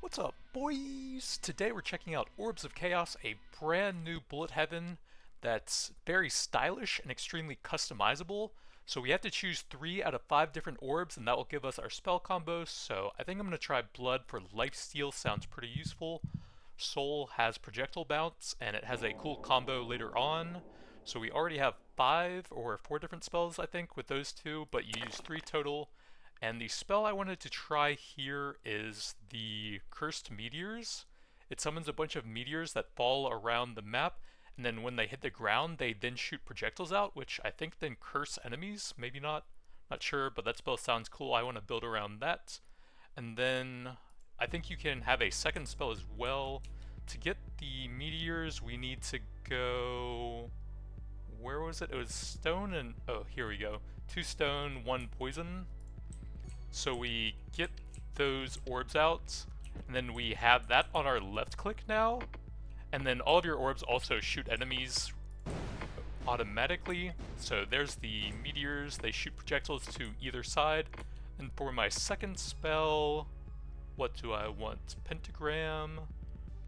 What's up, boys? Today we're checking out Orbs of Chaos, a brand new bullet heaven that's very stylish and extremely customizable. So we have to choose 3 out of 5 different orbs, and that will give us our spell combos. So I think I'm going to try Blood for Lifesteal, sounds pretty useful. Soul has projectile bounce, and it has a cool combo later on. So we already have 5 or 4 different spells, I think, with those two, but you use 3 total. And the spell I wanted to try here is the Cursed Meteors. It summons a bunch of meteors that fall around the map, and then when they hit the ground, they then shoot projectiles out, which I think then curse enemies. Maybe not. Not sure, but that spell sounds cool. I want to build around that. And then I think you can have a second spell as well. To get the meteors, we need to go... Where was it? It was stone and... Oh, here we go. 2 stone, 1 poison. So we get those orbs out, and then we have that on our left click now, and then all of your orbs also shoot enemies automatically. So there's the meteors, they shoot projectiles to either side. And for my second spell, what do I want? Pentagram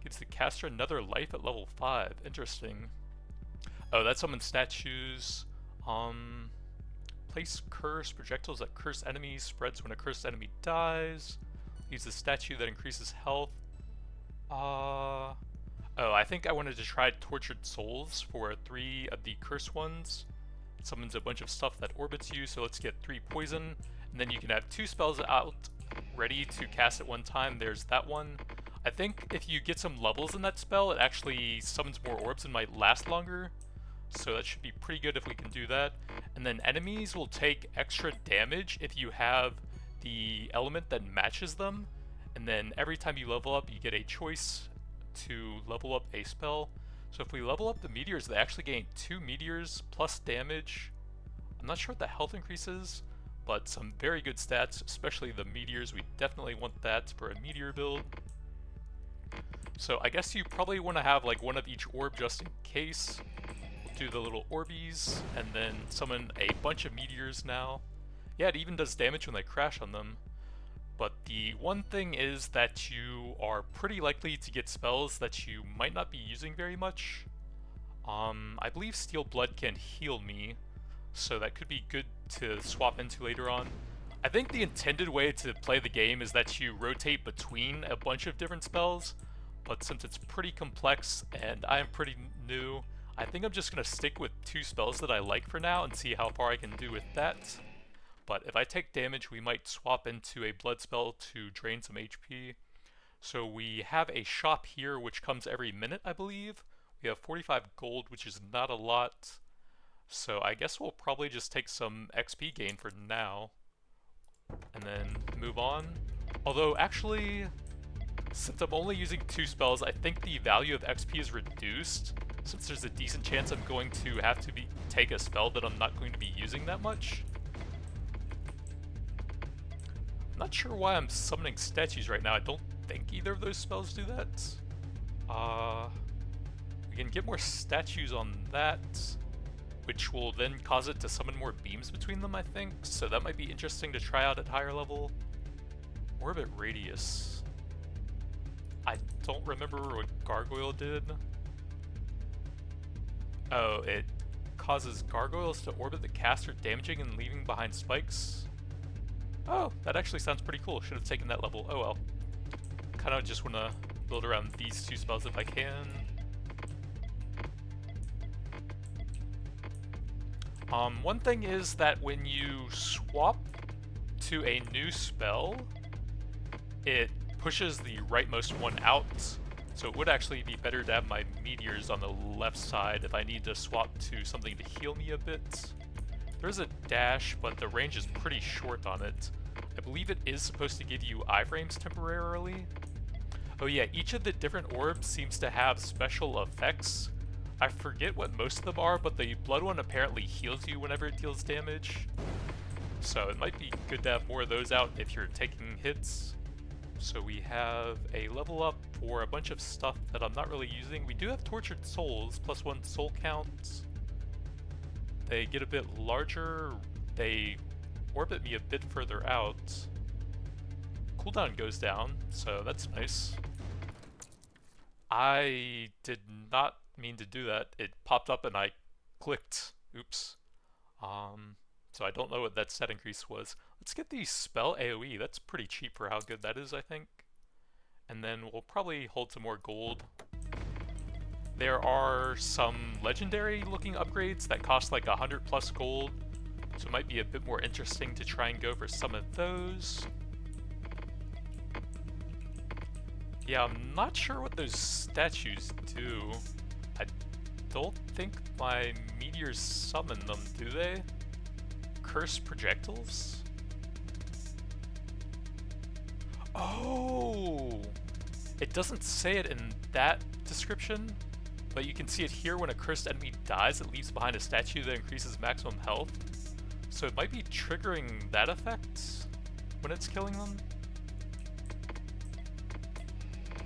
gives the caster another life at level 5. Interesting. Oh, that summons statues. Place curse, projectiles that curse enemies, spreads when a cursed enemy dies. Use the statue that increases health. Oh, I think I wanted to try Tortured Souls for 3 of the cursed ones. It summons a bunch of stuff that orbits you, so let's get 3 poison. And then you can have 2 spells out ready to cast at one time. There's that one. I think if you get some levels in that spell, it actually summons more orbs and might last longer. So that should be pretty good if we can do that. And then enemies will take extra damage if you have the element that matches them. And then every time you level up, you get a choice to level up a spell. So if we level up the meteors, they actually gain 2 meteors plus damage. I'm not sure what the health increases, but some very good stats, especially the meteors. We definitely want that for a meteor build. So I guess you probably want to have like one of each orb just in case. Do the little orbies, and then summon a bunch of meteors now. Yeah, it even does damage when they crash on them. But the one thing is that you are pretty likely to get spells that you might not be using very much. I believe Steel Blood can heal me, so that could be good to swap into later on. I think the intended way to play the game is that you rotate between a bunch of different spells, but since it's pretty complex and I am pretty new, I think I'm just going to stick with 2 spells that I like for now and see how far I can do with that. But if I take damage, we might swap into a blood spell to drain some HP. So we have a shop here which comes every minute, I believe. We have 45 gold, which is not a lot. So I guess we'll probably just take some XP gain for now. And then move on. Although actually, since I'm only using 2 spells, I think the value of XP is reduced, since there's a decent chance I'm going to have to take a spell that I'm not going to be using that much. I'm not sure why I'm summoning statues right now. I don't think either of those spells do that. We can get more statues on that, which will then cause it to summon more beams between them, I think. So that might be interesting to try out at higher level. Orbit Radius. I don't remember what Gargoyle did. Oh, it causes gargoyles to orbit the caster, damaging and leaving behind spikes. Oh, that actually sounds pretty cool. Should have taken that level. Oh well. Kind of just want to build around these 2 spells if I can. One thing is that when you swap to a new spell, it pushes the rightmost one out. So it would actually be better to have my meteors on the left side if I need to swap to something to heal me a bit. There's a dash, but the range is pretty short on it. I believe it is supposed to give you iframes temporarily. Oh yeah, each of the different orbs seems to have special effects. I forget what most of them are, but the blood one apparently heals you whenever it deals damage. So it might be good to have more of those out if you're taking hits. So we have a level up for a bunch of stuff that I'm not really using. We do have Tortured Souls, plus 1 soul count. They get a bit larger. They orbit me a bit further out. cooldown goes down, so that's nice. I did not mean to do that. It popped up and I clicked. Oops. So I don't know what that stat increase was. Let's get the spell AoE. That's pretty cheap for how good that is, I think. And then we'll probably hold some more gold. There are some legendary looking upgrades that cost like 100 plus gold, so it might be a bit more interesting to try and go for some of those. Yeah, I'm not sure what those statues do. I don't think my meteors summon them, do they? Cursed projectiles? Oh! It doesn't say it in that description, but you can see it here. When a cursed enemy dies, it leaves behind a statue that increases maximum health. So it might be triggering that effect when it's killing them.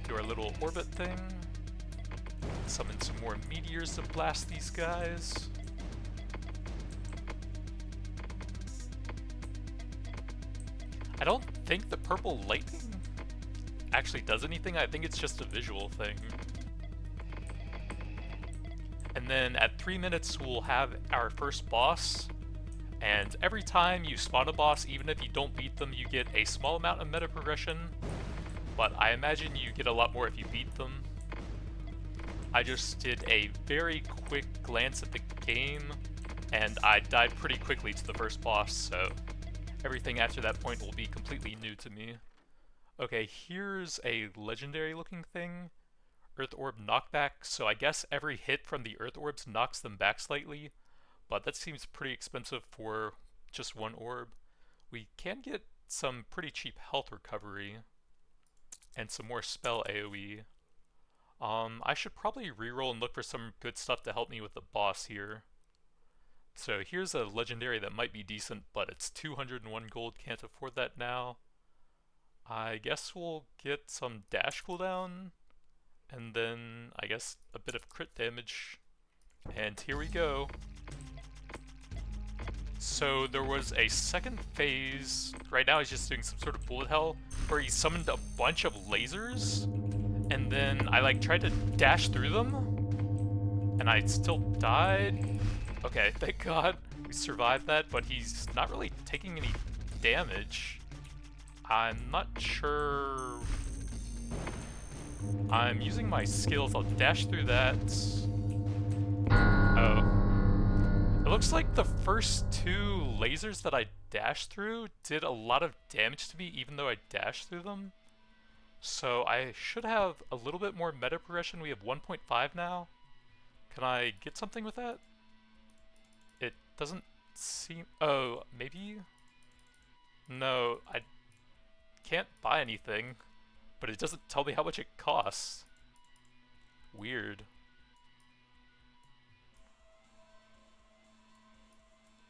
Do our little orbit thing. Summon some more meteors to blast these guys. I don't think the purple lightning actually does anything. I think it's just a visual thing. And then at 3 minutes we'll have our first boss, and every time you spawn a boss, even if you don't beat them, you get a small amount of meta progression, but I imagine you get a lot more if you beat them. I just did a very quick glance at the game, and I died pretty quickly to the first boss, so everything after that point will be completely new to me. Okay, here's a legendary looking thing. Earth Orb knockback, so I guess every hit from the Earth Orbs knocks them back slightly, but that seems pretty expensive for just one orb. We can get some pretty cheap health recovery, and some more spell AoE. I should probably reroll and look for some good stuff to help me with the boss here. So here's a legendary that might be decent, but it's 201 gold, can't afford that now. I guess we'll get some dash cooldown, and then I guess a bit of crit damage. And here we go. So there was a second phase. Right now he's just doing some sort of bullet hell where he summoned a bunch of lasers, and then I like tried to dash through them and I still died. Okay, thank God we survived that, but he's not really taking any damage. I'm not sure. I'm using my skills. I'll dash through that. Oh. It looks like the first two lasers that I dashed through did a lot of damage to me even though I dashed through them. So I should have a little bit more meta progression. We have 1.5 now. Can I get something with that? It doesn't seem... Oh, maybe? No, I can't buy anything, but it doesn't tell me how much it costs. Weird.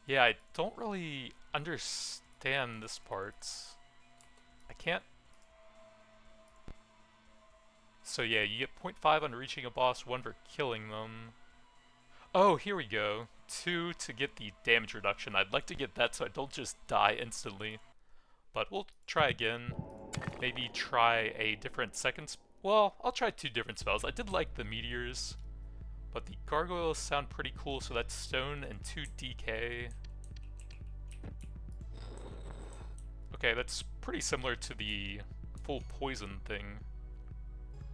Yeah, I don't really understand this part. I can't... So yeah, you get 0.5 on reaching a boss, 1 for killing them. Oh, here we go. 2 to get the damage reduction. I'd like to get that so I don't just die instantly. But we'll try again. Maybe try a different second... Well, I'll try 2 different spells. I did like the meteors, but the gargoyles sound pretty cool, so that's stone and 2 DK. Okay, that's pretty similar to the full poison thing,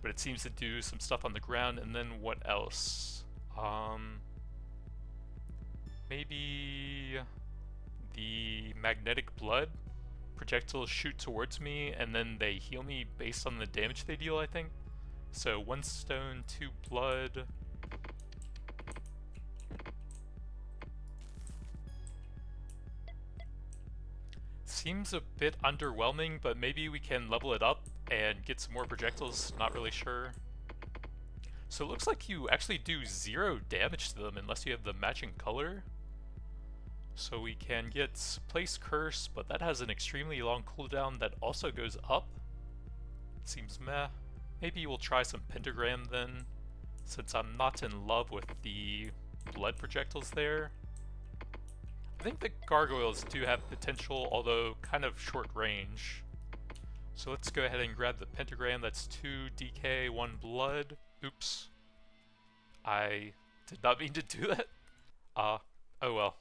but it seems to do some stuff on the ground. And then what else? Maybe the magnetic blood. Projectiles shoot towards me and then they heal me based on the damage they deal, I think. So 1 stone, 2 blood. Seems a bit underwhelming, but maybe we can level it up and get some more projectiles, not really sure. So it looks like you actually do 0 damage to them unless you have the matching color. So we can get Place Curse, but that has an extremely long cooldown that also goes up. Seems meh. Maybe we'll try some Pentagram then, since I'm not in love with the blood projectiles there. I think the gargoyles do have potential, although kind of short range. So let's go ahead and grab the pentagram. That's 2 DK, 1 blood. Oops. I did not mean to do that. Oh well.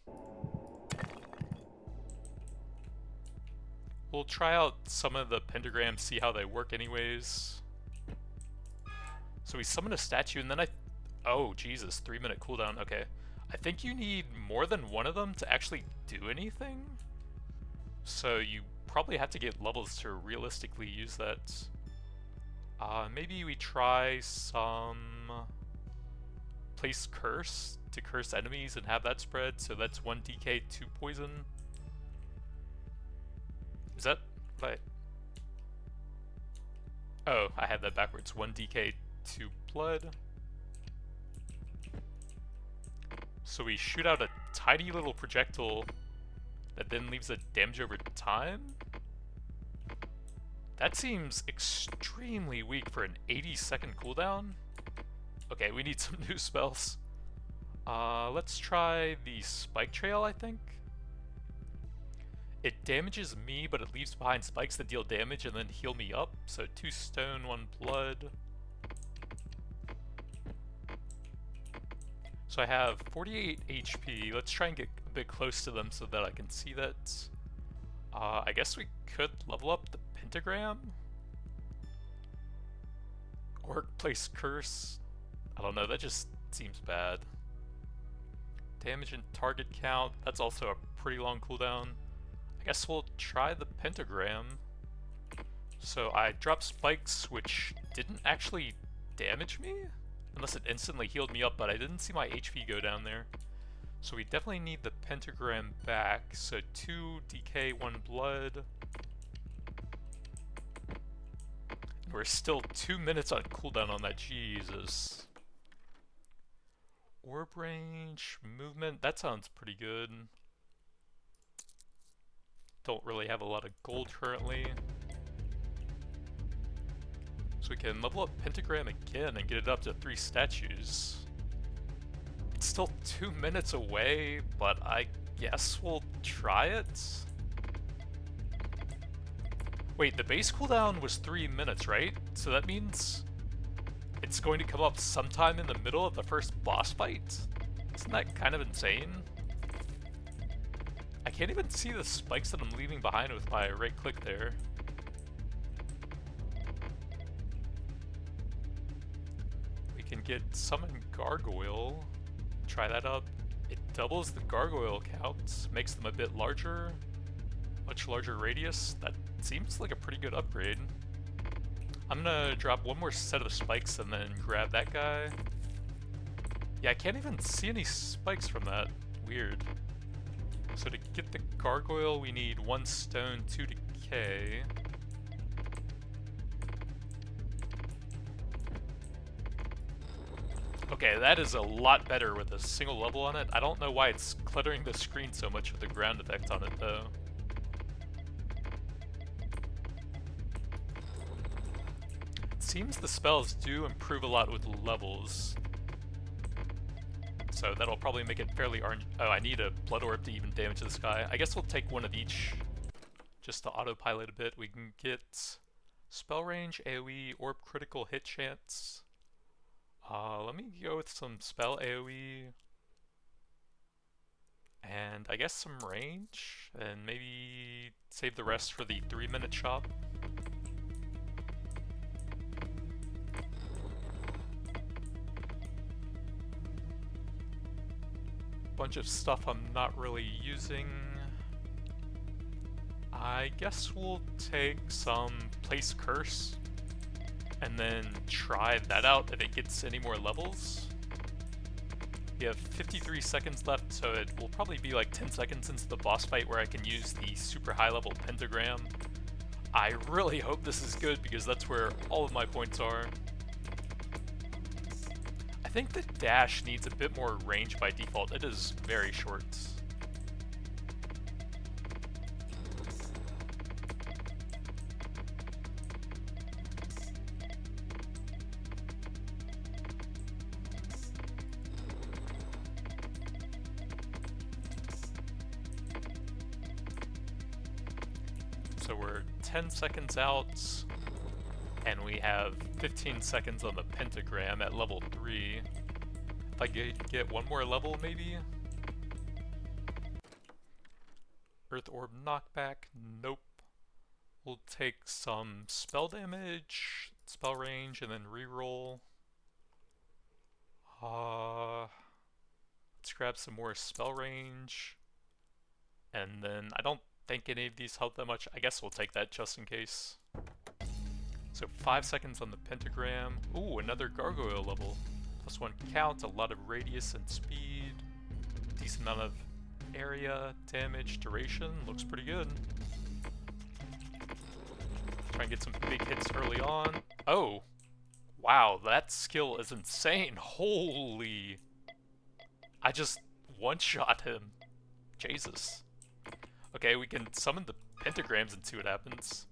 We'll try out some of the pentagrams, see how they work anyways. So we summon a statue and then oh Jesus, 3-minute cooldown, okay. I think you need more than one of them to actually do anything. So you probably have to get levels to realistically use that. Maybe we try some place curse to curse enemies and have that spread, so that's 1 DK, 2 poison. Is that right? Oh, I had that backwards. 1 DK, 2 blood. So we shoot out a tiny little projectile that then leaves a damage over time? That seems extremely weak for an 80-second cooldown. Okay, we need some new spells. Let's try the Spike Trail, I think. It damages me, but it leaves behind spikes that deal damage and then heal me up. So 2 stone, 1 blood. So I have 48 HP. Let's try and get a bit close to them so that I can see that. I guess we could level up the pentagram? Or place curse? I don't know, that just seems bad. Damage and target count, that's also a pretty long cooldown. I guess we'll try the pentagram. So I dropped spikes, which didn't actually damage me? Unless it instantly healed me up, but I didn't see my HP go down there. So we definitely need the pentagram back. So 2 DK, 1 blood. And we're still 2 minutes on cooldown on that, Jesus. Orb range, movement, that sounds pretty good. Don't really have a lot of gold currently. So we can level up pentagram again and get it up to 3 statues. It's still 2 minutes away, but I guess we'll try it. Wait, the base cooldown was 3 minutes, right? So that means it's going to come up sometime in the middle of the first boss fight? Isn't that kind of insane? I can't even see the spikes that I'm leaving behind with my right click there. We can get Summon Gargoyle. Try that up. It doubles the gargoyle count, makes them a bit larger. Much larger radius. That seems like a pretty good upgrade. I'm gonna drop one more set of spikes and then grab that guy. Yeah, I can't even see any spikes from that. Weird. So to get the gargoyle, we need 1 stone, 2 decay. Okay, that is a lot better with a single level on it. I don't know why it's cluttering the screen so much with the ground effect on it, though. It seems the spells do improve a lot with levels. So that'll probably make it fairly orange. Oh, I need a blood orb to even damage this guy. I guess we'll take one of each just to autopilot a bit. We can get spell range, AoE, orb critical hit chance. Let me go with some spell AoE. And I guess some range. And maybe save the rest for the 3-minute shop. Bunch of stuff I'm not really using. I guess we'll take some place curse and then try that out if it gets any more levels. We have 53 seconds left, so it will probably be like 10 seconds into the boss fight where I can use the super high level pentagram. I really hope this is good because that's where all of my points are. I think the dash needs a bit more range by default. It is very short. So we're 10 seconds out, and we have 15 seconds on the pentagram at level 3. If I get one more level, maybe? Earth Orb knockback? Nope. We'll take some spell damage, spell range, and then reroll. Let's grab some more spell range. And then I don't think any of these help that much. I guess we'll take that just in case. So 5 seconds on the pentagram. Ooh, another gargoyle level. +1 count, a lot of radius and speed. Decent amount of area, damage, duration. Looks pretty good. Try and get some big hits early on. Oh! Wow, that skill is insane. Holy! I just one-shot him. Jesus. Okay, we can summon the pentagrams and see what happens.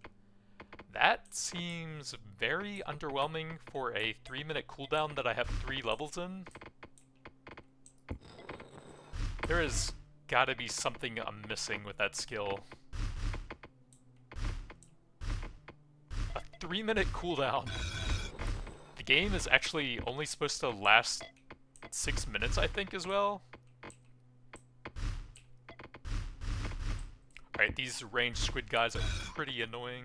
That seems very underwhelming for a 3-minute cooldown that I have 3 levels in. There has gotta be something I'm missing with that skill. A 3-minute cooldown. The game is actually only supposed to last 6 minutes, I think, as well. Alright, these ranged squid guys are pretty annoying.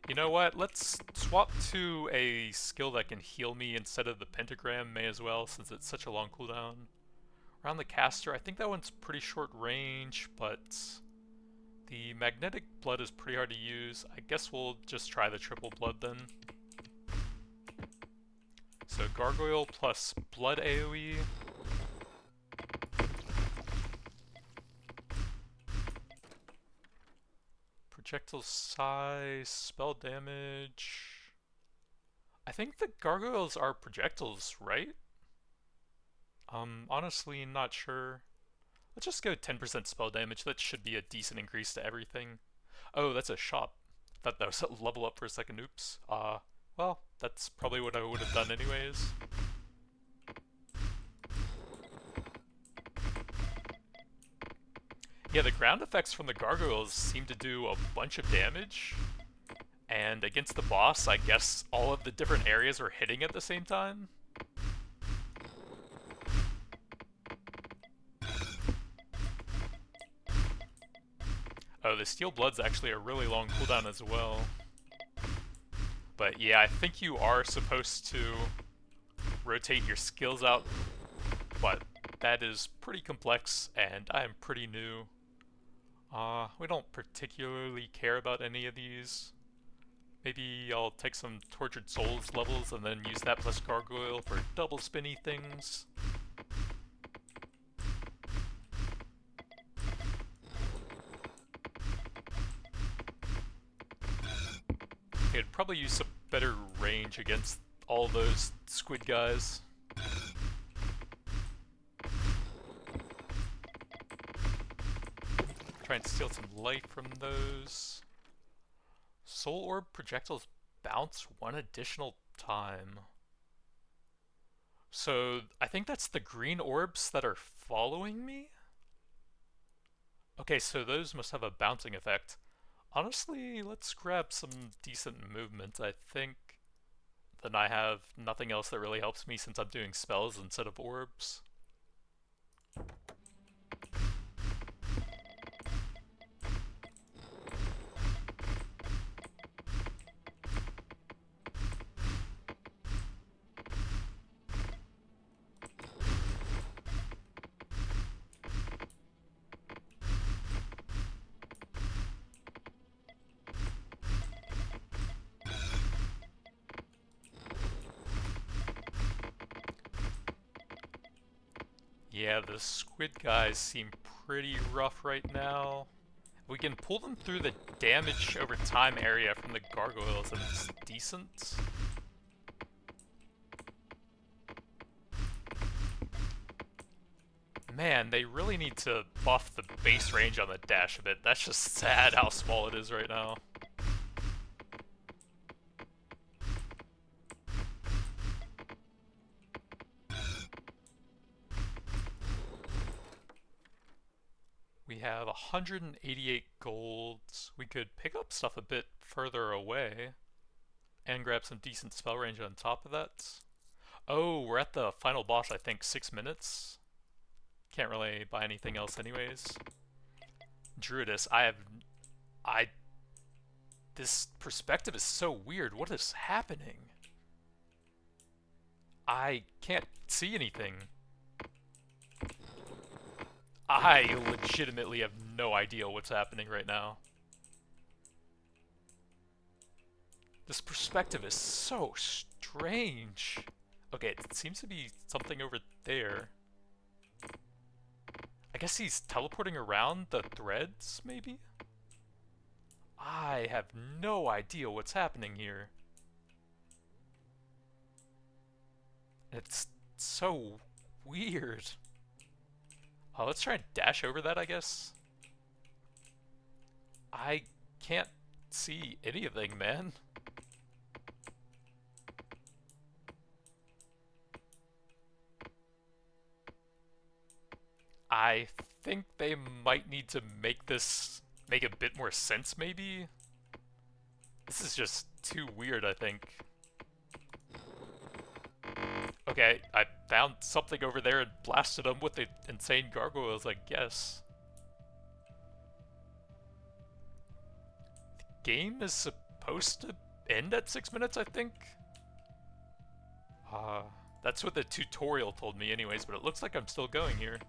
You know what, let's swap to a skill that can heal me instead of the pentagram, may as well, since it's such a long cooldown. Around the caster, I think that one's pretty short range, but the magnetic blood is pretty hard to use. I guess we'll just try the triple blood then. So gargoyle plus blood AoE. Projectile size, spell damage. I think the gargoyles are projectiles, right? Honestly not sure. Let's just go 10% spell damage. That should be a decent increase to everything. Oh, that's a shop. Thought that was a level up for a second. Oops. Well, that's probably what I would have done anyways. Yeah, the ground effects from the gargoyles seem to do a bunch of damage. And against the boss, I guess all of the different areas are hitting at the same time. Oh, the Steel Blood's actually a really long cooldown as well. But yeah, I think you are supposed to rotate your skills out, but that is pretty complex, and I am pretty new. We don't particularly care about any of these. Maybe I'll take some Tortured Souls levels and then use that plus Gargoyle for double spinny things. I'd probably use some better range against all those squid guys. Try and steal some life from those. Soul Orb projectiles bounce 1 additional time. So I think that's the green orbs that are following me? Okay, so those must have a bouncing effect. Honestly, let's grab some decent movement, I think. Then I have nothing else that really helps me since I'm doing spells instead of orbs. Yeah, the squid guys seem pretty rough right now. We can pull them through the damage over time area from the gargoyles, and it's decent. Man, they really need to buff the base range on the dash a bit. That's just sad how small it is right now. We have 188 gold. We could pick up stuff a bit further away and grab some decent spell range on top of that. Oh, we're at the final boss, I think, 6 minutes. Can't really buy anything else anyways. Druidess, this perspective is so weird. What is happening? I can't see anything. I legitimately have no idea what's happening right now. This perspective is so strange. Okay, it seems to be something over there. I guess he's teleporting around the threads, maybe? I have no idea what's happening here. It's so weird. Oh, let's try and dash over that, I guess. I can't see anything, man. I think they might need to make this make a bit more sense, maybe? This is just too weird, I think. Okay, I found something over there and blasted them with the insane gargoyles, I guess. The game is supposed to end at 6 minutes, I think? That's what the tutorial told me anyways, but it looks like I'm still going here.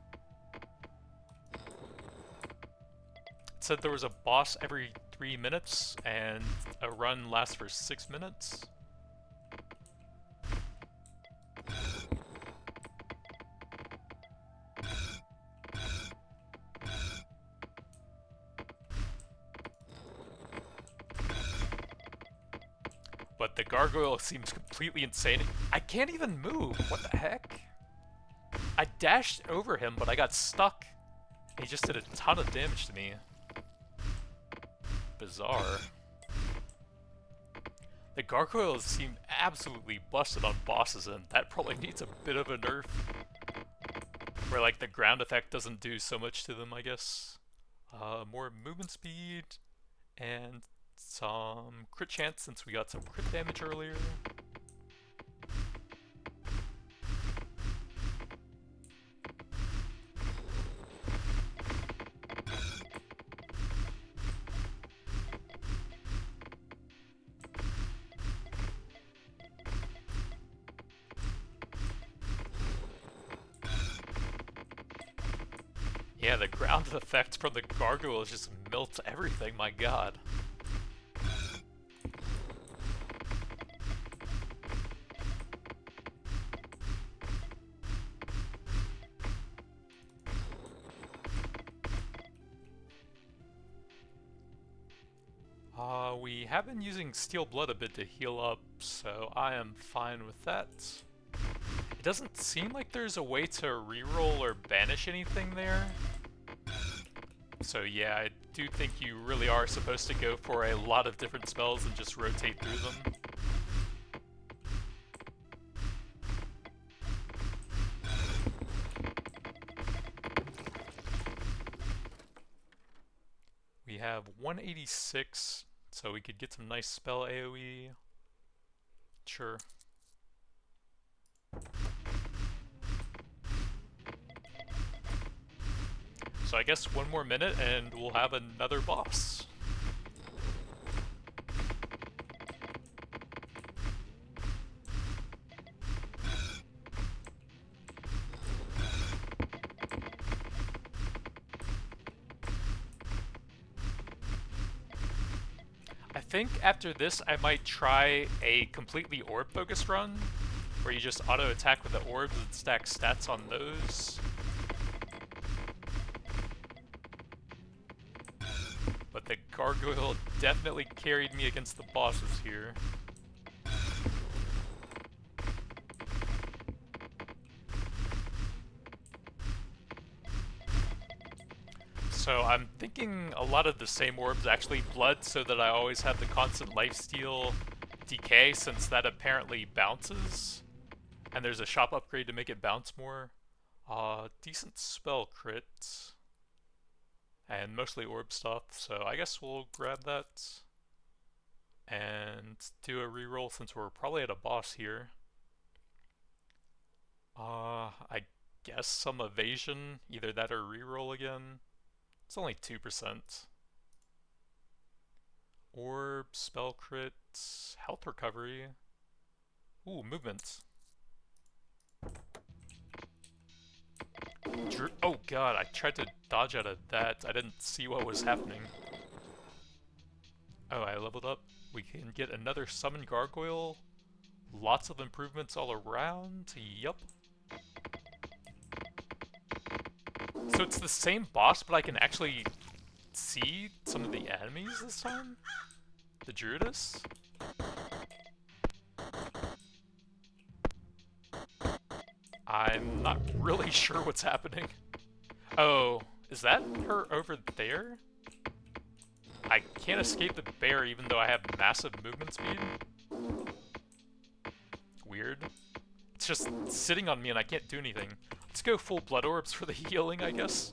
It said there was a boss every 3 minutes, and a run lasts for 6 minutes. But the gargoyle seems completely insane. I can't even move. What the heck? I dashed over him, but I got stuck. He just did a ton of damage to me. Bizarre. The gargoyles seem absolutely busted on bosses, and that probably needs a bit of a nerf. Where, like, the ground effect doesn't do so much to them, I guess. More movement speed, and some crit chance since we got some crit damage earlier. Yeah, the ground effect from the gargoyles just melts everything, my god. We have been using Steel Blood a bit to heal up, so I am fine with that. It doesn't seem like there's a way to reroll or banish anything there. So yeah, I do think you really are supposed to go for a lot of different spells and just rotate through them. We have 186, so we could get some nice spell AoE. Sure. So I guess one more minute and we'll have another boss. I think after this I might try a completely orb focused run, where you just auto attack with the orbs and stack stats on those. But the gargoyle definitely carried me against the bosses here. So I'm thinking a lot of the same orbs actually blood so that I always have the constant lifesteal decay, since that apparently bounces. And there's a shop upgrade to make it bounce more. Decent spell crit. and mostly orb stuff, so I guess we'll grab that and do a reroll since we're probably at a boss here. I guess some evasion, either that or reroll again. It's only 2%. Orb, spell crit, health recovery. Ooh, movement. Oh god, I tried to dodge out of that. I didn't see what was happening. Oh, I leveled up. We can get another summon gargoyle. Lots of improvements all around. Yup. So it's the same boss, but I can actually see some of the enemies this time? The Druidess? I'm not really sure what's happening. Oh, is that her over there? I can't escape the bear even though I have massive movement speed. Weird. It's just sitting on me and I can't do anything. Let's go full blood orbs for the healing, I guess.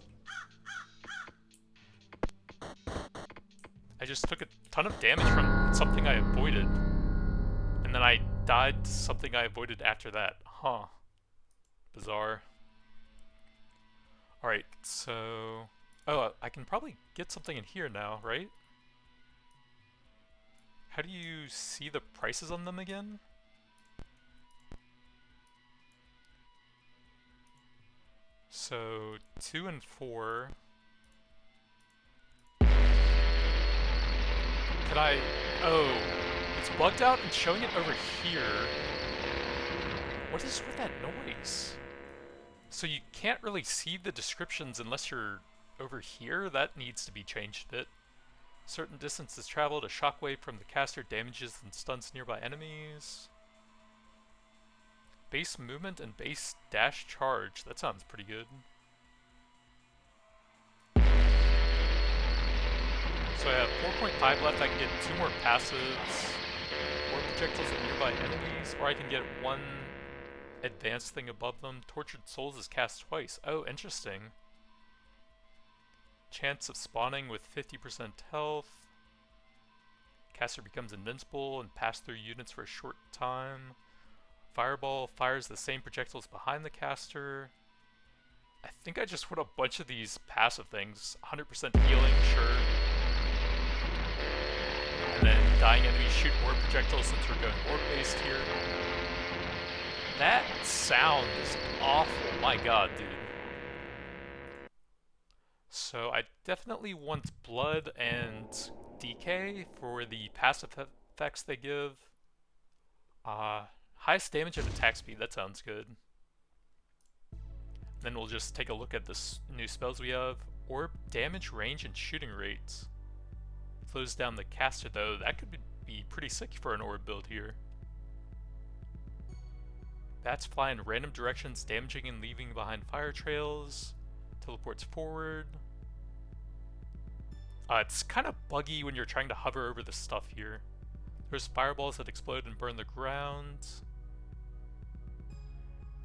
I just took a ton of damage from something I avoided. And then I died to something I avoided after that. Huh. Bizarre. Alright, so... Oh, I can probably get something in here now, right? How do you see the prices on them again? So, 2 and 4. Can I... Oh, it's bugged out and showing it over here. What is with that noise? So you can't really see the descriptions unless you're over here? That needs to be changed a bit. Certain distances traveled, a shockwave from the caster damages and stuns nearby enemies. Base movement and base dash charge. That sounds pretty good. So I have 4.5 left. I can get 2 more passives. Or projectiles at nearby enemies. Or I can get 1 advanced thing above them. Tortured Souls is cast twice. Oh, interesting. Chance of spawning with 50% health. Caster becomes invincible and pass through units for a short time. Fireball fires the same projectiles behind the caster. I think I just want a bunch of these passive things. 100% healing, sure. And then dying enemies shoot orb projectiles since we're going orb-based here. That sound is awful. My god, dude. So I definitely want blood and decay for the passive effects they give. Highest damage and attack speed, that sounds good. Then we'll just take a look at this new spells we have. Orb damage, range, and shooting rates. Slows down the caster though, that could be pretty sick for an orb build here. Bats fly in random directions, damaging and leaving behind fire trails. Teleports forward. It's kind of buggy when you're trying to hover over the stuff here. There's fireballs that explode and burn the ground.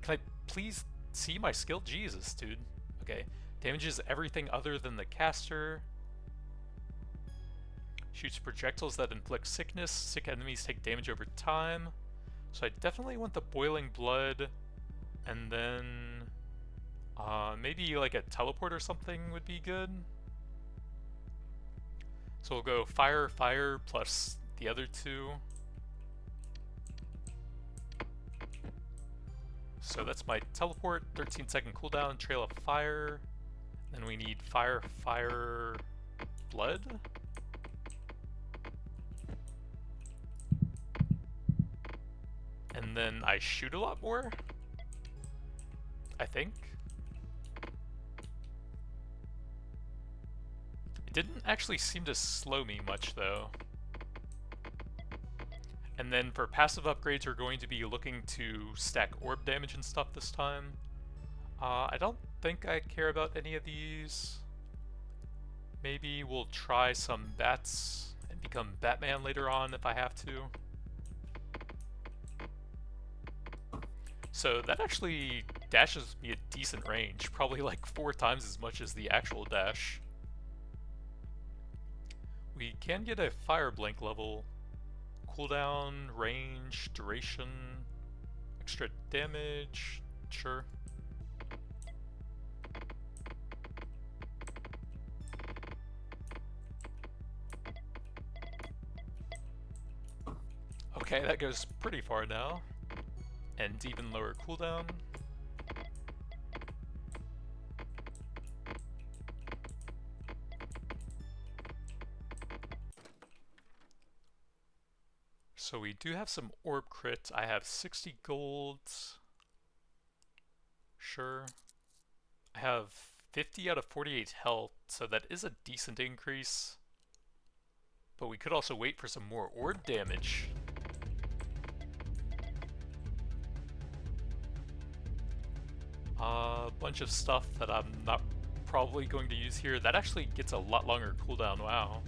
Can I please see my skill? Jesus, dude. Okay. Damages everything other than the caster. Shoots projectiles that inflict sickness. Sick enemies take damage over time. So I definitely want the boiling blood. And then... maybe like a teleport or something would be good. So we'll go fire, fire, plus the other 2. So that's my teleport, 13-second cooldown, trail of fire. Then we need fire, fire, blood. And then I shoot a lot more, I think. It didn't actually seem to slow me much though. And then for passive upgrades, we're going to be looking to stack orb damage and stuff this time. I don't think I care about any of these. Maybe we'll try some bats and become Batman later on if I have to. So that actually dashes me a decent range, probably like 4 times as much as the actual dash. We can get a fire blink level. Cooldown, range, duration, extra damage, sure. Okay, that goes pretty far now. And even lower cooldown. So we do have some orb crit. I have 60 gold. Sure. I have 50 out of 48 health, so that is a decent increase. But we could also wait for some more orb damage. A bunch of stuff that I'm not probably going to use here. That actually gets a lot longer cooldown, wow.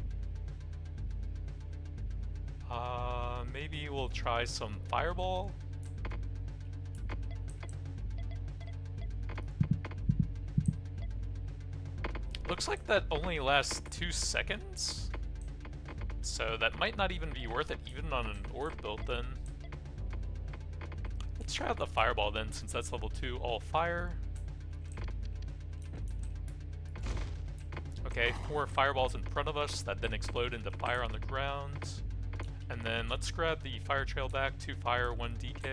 Maybe we'll try some fireball. Looks like that only lasts 2 seconds. So that might not even be worth it, even on an orb build then. Let's try out the fireball then, since that's level 2, all fire. Okay, 4 fireballs in front of us that then explode into fire on the ground. And then let's grab the fire trail back, 2 fire, 1 DK.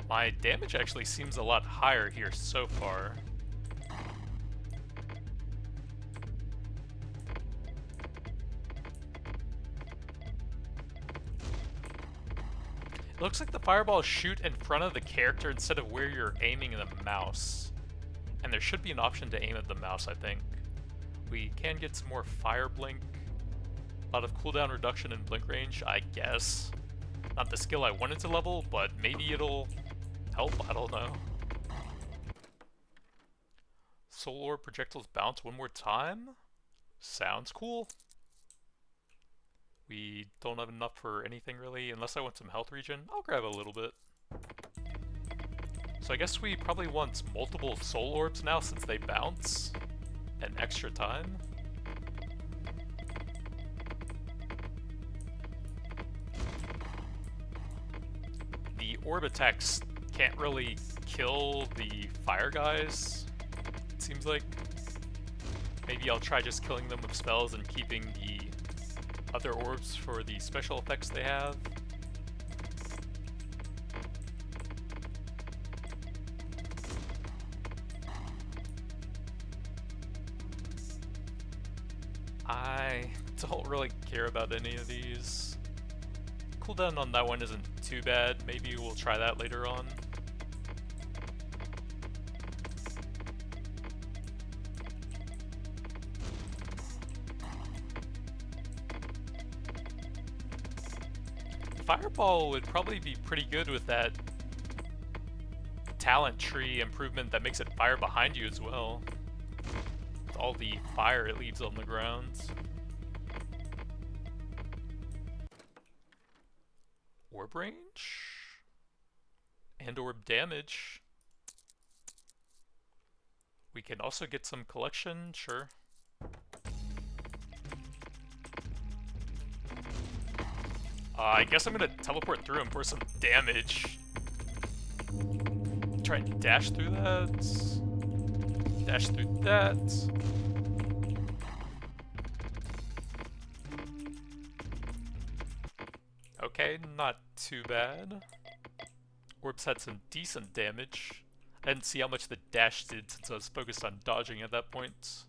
My damage actually seems a lot higher here so far. It looks like the fireballs shoot in front of the character instead of where you're aiming the mouse. And there should be an option to aim at the mouse, I think. We can get some more fire blink. A lot of cooldown reduction in blink range, I guess. Not the skill I wanted to level, but maybe it'll help, I don't know. Soul Orb projectiles bounce one more time? Sounds cool. We don't have enough for anything really, unless I want some health regen. I'll grab a little bit. So I guess we probably want multiple soul orbs now since they bounce, and extra time. The orb attacks can't really kill the fire guys, it seems like. Maybe I'll try just killing them with spells and keeping the other orbs for the special effects they have. I don't really care about any of these. Cooldown on that one isn't too bad. Maybe we'll try that later on. Fireball would probably be pretty good with that talent tree improvement that makes it fire behind you as well. With all the fire it leaves on the ground. Orb range? And orb damage. We can also get some collection, sure. I guess I'm gonna teleport through him for some damage. Try and dash through that. Dash through that. Okay, not too bad. Orbs had some decent damage. I didn't see how much the dash did since I was focused on dodging at that point.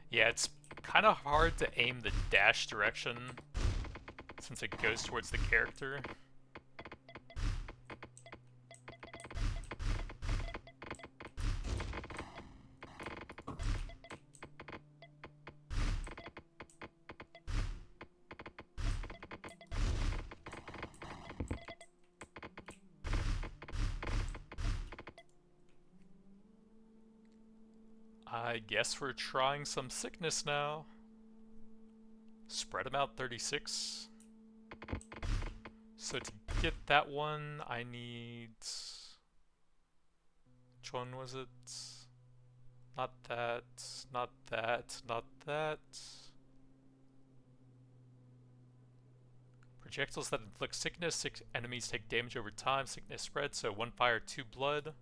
Yeah, it's kind of hard to aim the dash direction since it goes towards the character. I guess we're trying some sickness now. Spread them out 36. So to get that one, I need... Which one was it? Not that, not that, not that. Projectiles that inflict sickness, 6 enemies take damage over time, sickness spreads, so 1 fire, 2 blood.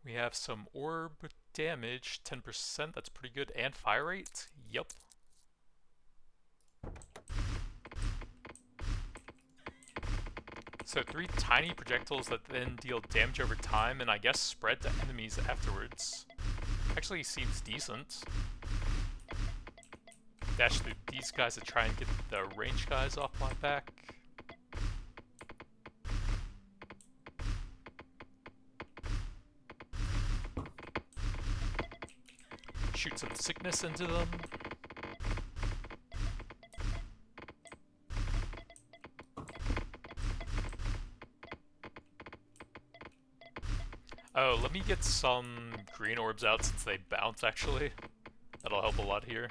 We have some orb damage, 10%, that's pretty good, and fire rate, yep. So 3 tiny projectiles that then deal damage over time, and I guess spread to enemies afterwards. Actually seems decent. Dash through these guys to try and get the range guys off my back. Shoot some sickness into them. Oh, let me get some green orbs out since they bounce, actually. That'll help a lot here.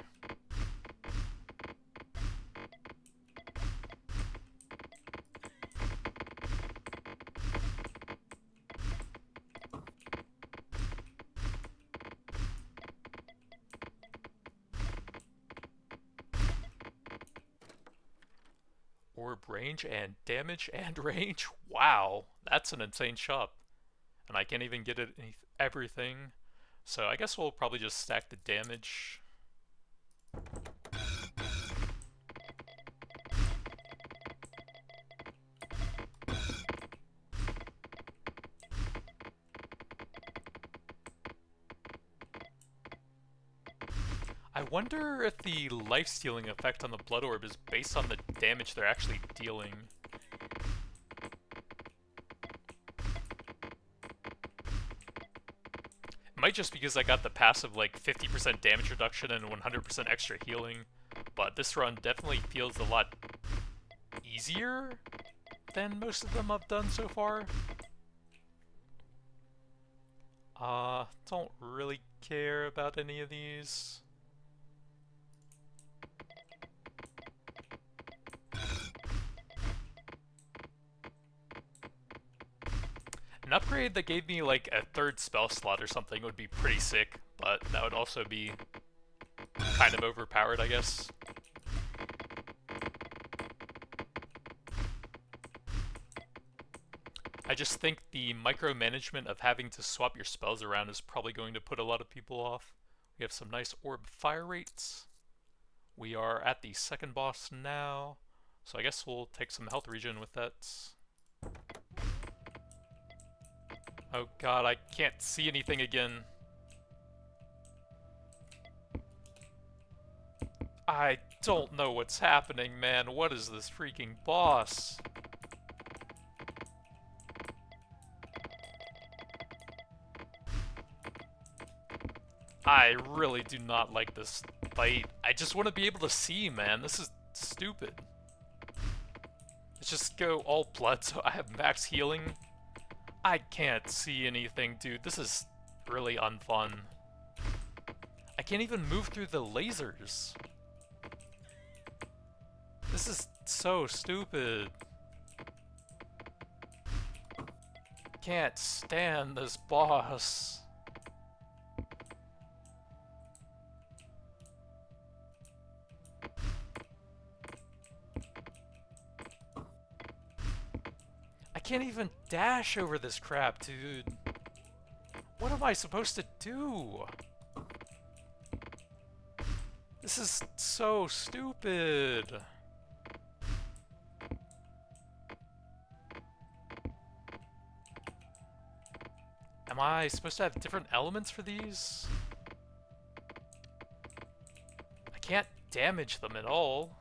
Orb range and damage and range? Wow, that's an insane shop. And I can't even get it everything. So I guess we'll probably just stack the damage. I wonder if the life-stealing effect on the blood orb is based on the damage they're actually dealing. Might just because I got the passive like 50% damage reduction and 100% extra healing, but this run definitely feels a lot easier than most of them I've done so far. Don't really care about any of these. An upgrade that gave me like a 3rd spell slot or something would be pretty sick, but that would also be kind of overpowered, I guess. I just think the micromanagement of having to swap your spells around is probably going to put a lot of people off. We have some nice orb fire rates. We are at the 2nd boss now, so I guess we'll take some health regen with that. Oh god, I can't see anything again. I don't know what's happening, man. What is this freaking boss? I really do not like this fight. I just want to be able to see, man. This is stupid. Let's just go all blood so I have max healing. I can't see anything, dude. This is really unfun. I can't even move through the lasers. This is so stupid. Can't stand this boss. I can't even dash over this crap, dude. What am I supposed to do? This is so stupid. Am I supposed to have different elements for these? I can't damage them at all.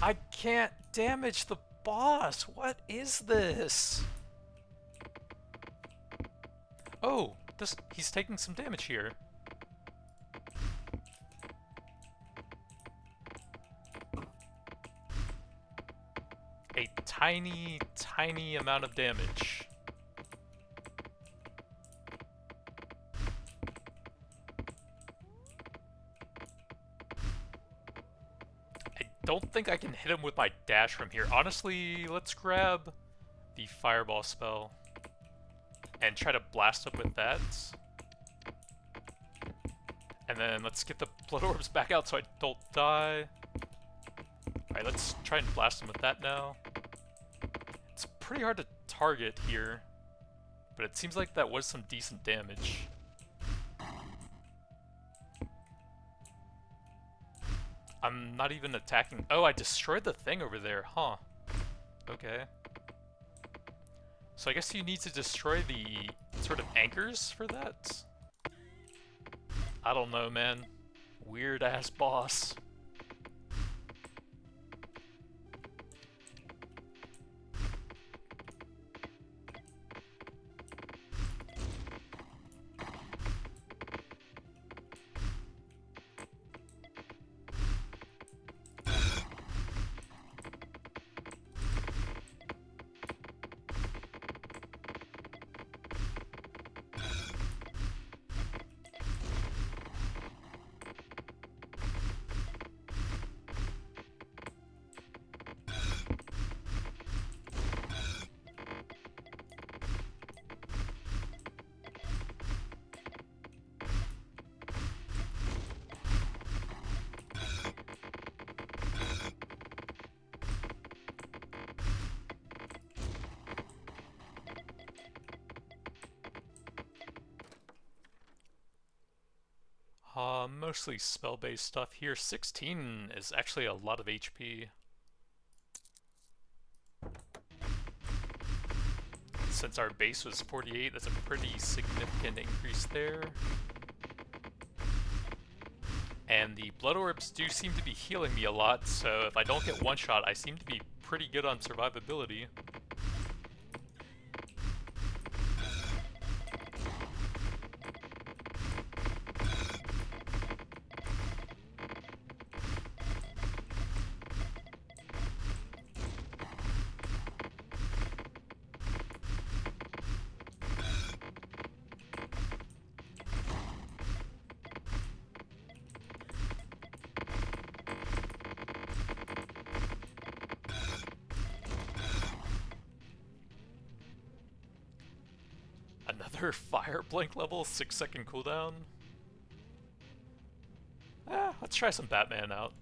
I can't damage the boss. What is this? Oh, he's taking some damage here. a tiny, tiny amount of damage. I don't think I can hit him with my dash from here. Honestly, let's grab the fireball spell and try to blast him with that. And then let's get the blood orbs back out so I don't die. Alright, let's try and blast him with that now. It's pretty hard to target here, but it seems like that was some decent damage. I'm not even attacking. Oh, I destroyed the thing over there, huh? Okay. So I guess you need to destroy the sort of anchors for that? I don't know, man. Weird ass boss. Mostly spell-based stuff here. 16 is actually a lot of HP. Since our base was 48, that's a pretty significant increase there. And the blood orbs do seem to be healing me a lot, so if I don't get one shot, I seem to be pretty good on survivability. Another fire blink level, 6-second cooldown. Let's try some Batman out.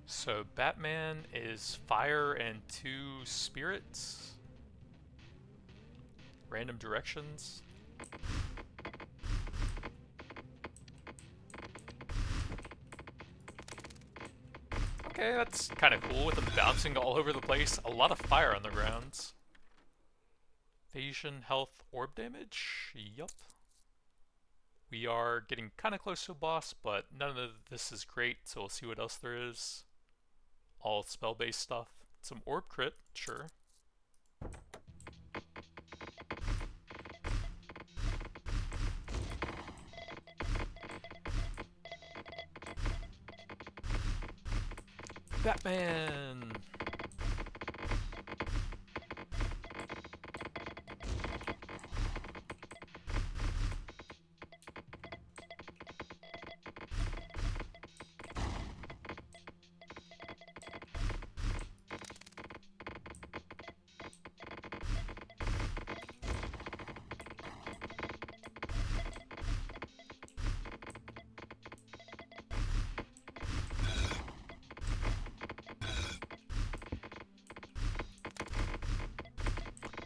So Batman is fire and 2 spirits. Random directions. Okay, that's kind of cool with them bouncing all over the place. A lot of fire on the ground. Evasion, health, orb damage? Yup. We are getting kind of close to a boss, but none of this is great, so we'll see what else there is. All spell-based stuff. Some orb crit, sure. Batman!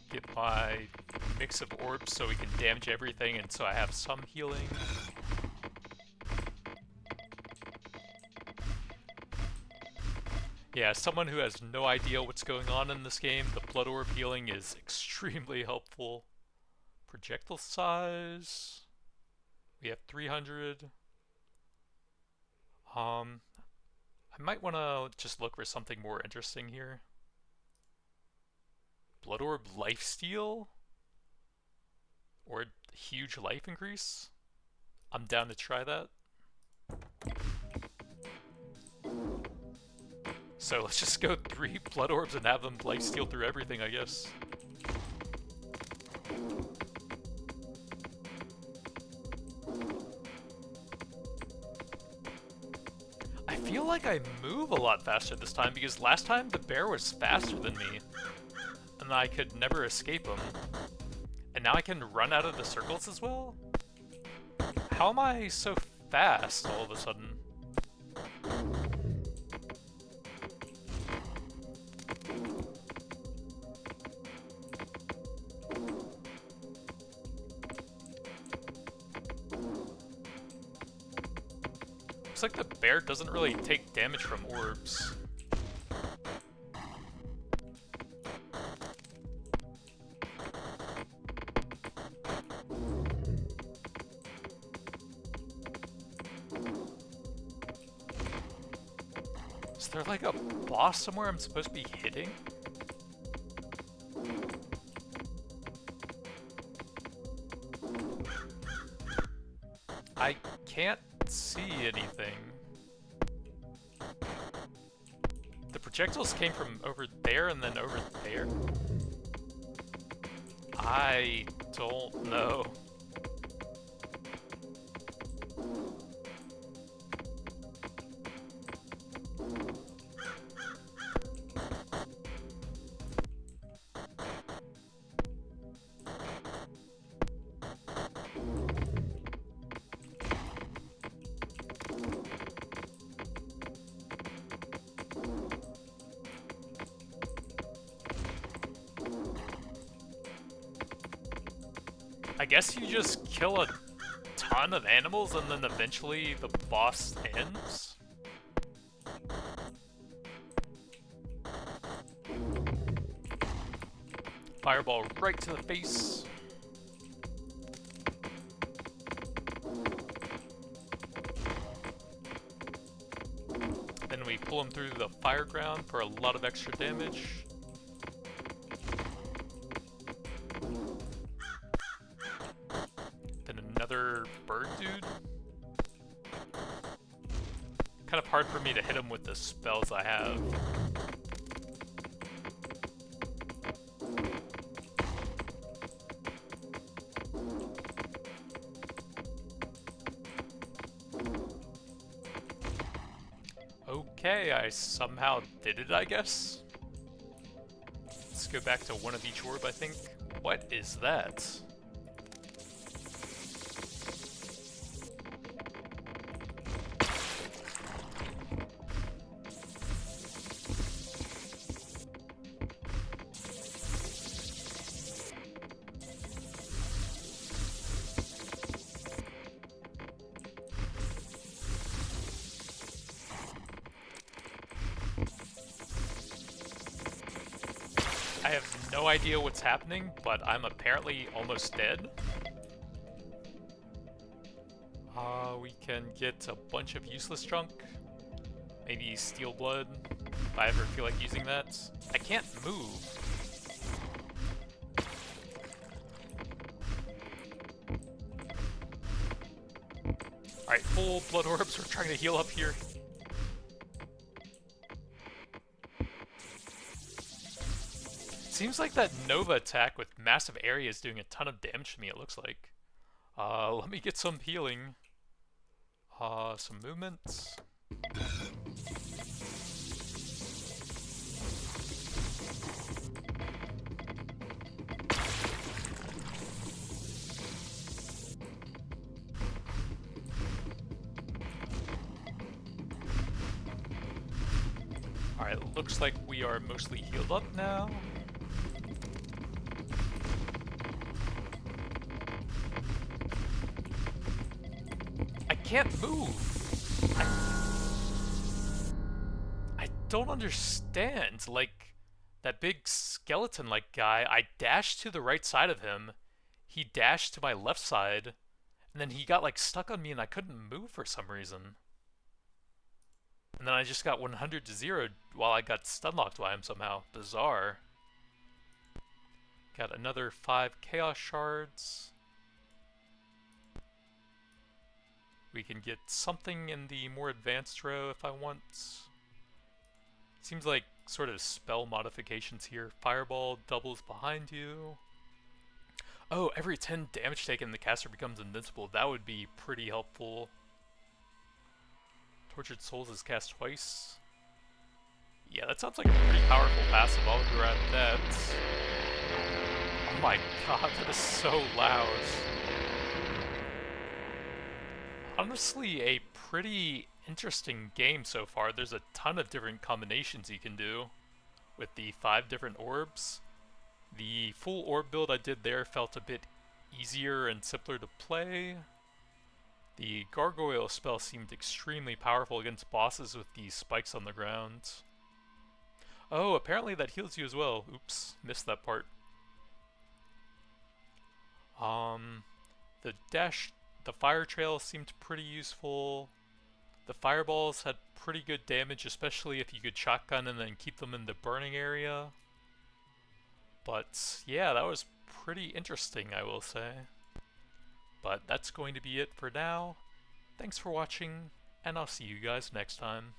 Get my mix of orbs so we can damage everything and so I have some healing. Yeah, as someone who has no idea what's going on in this game, the blood orb healing is extremely helpful. Projectile size. We have 300. I might want to just look for something more interesting here. Blood orb lifesteal? Or huge life increase? I'm down to try that. So let's just go 3 blood orbs and have them lifesteal through everything, I guess. I feel like I move a lot faster this time because last time the bear was faster than me and I could never escape him. And now I can run out of the circles as well? How am I so fast all of a sudden? Looks like the bear doesn't really take damage from orbs. Is there like a boss somewhere I'm supposed to be hitting? I can't see anything. The projectiles came from over there and then over there. I don't know. I guess you just kill a ton of animals and then eventually the boss ends? Fireball right to the face. Then we pull him through the fire ground for a lot of extra damage. Another bird dude. Kind of hard for me to hit him with the spells I have. Okay, I somehow did it, I guess. Let's go back to one of each orb, I think. What is that? I have no idea what's happening, but I'm apparently almost dead. We can get a bunch of useless junk. Maybe steel blood, if I ever feel like using that. I can't move. Alright, full blood orbs, we're trying to heal up here. Seems like that Nova attack with massive area is doing a ton of damage to me, it looks like. Let me get some healing. Some movements. Alright, looks like we are mostly healed up now. I can't move. I don't understand. Like, that big skeleton-like guy, I dashed to the right side of him. He dashed to my left side. And then he got, like, stuck on me and I couldn't move for some reason. And then I just got 100 to 0 while I got stun-locked by him somehow. Bizarre. Got another 5 chaos shards. We can get something in the more advanced row if I want. Seems like sort of spell modifications here. Fireball doubles behind you. Oh, every 10 damage taken, the caster becomes invincible. That would be pretty helpful. Tortured Souls is cast twice. Yeah, that sounds like a pretty powerful passive. I'll grab that. Oh my god, that is so loud. Honestly, a pretty interesting game so far. There's a ton of different combinations you can do with the 5 different orbs. The full orb build I did there felt a bit easier and simpler to play. The gargoyle spell seemed extremely powerful against bosses with these spikes on the ground. Oh, apparently that heals you as well. Oops, missed that part. The fire trail seemed pretty useful. The fireballs had pretty good damage, especially if you could shotgun and then keep them in the burning area. But yeah, that was pretty interesting, I will say. But that's going to be it for now. Thanks for watching, and I'll see you guys next time.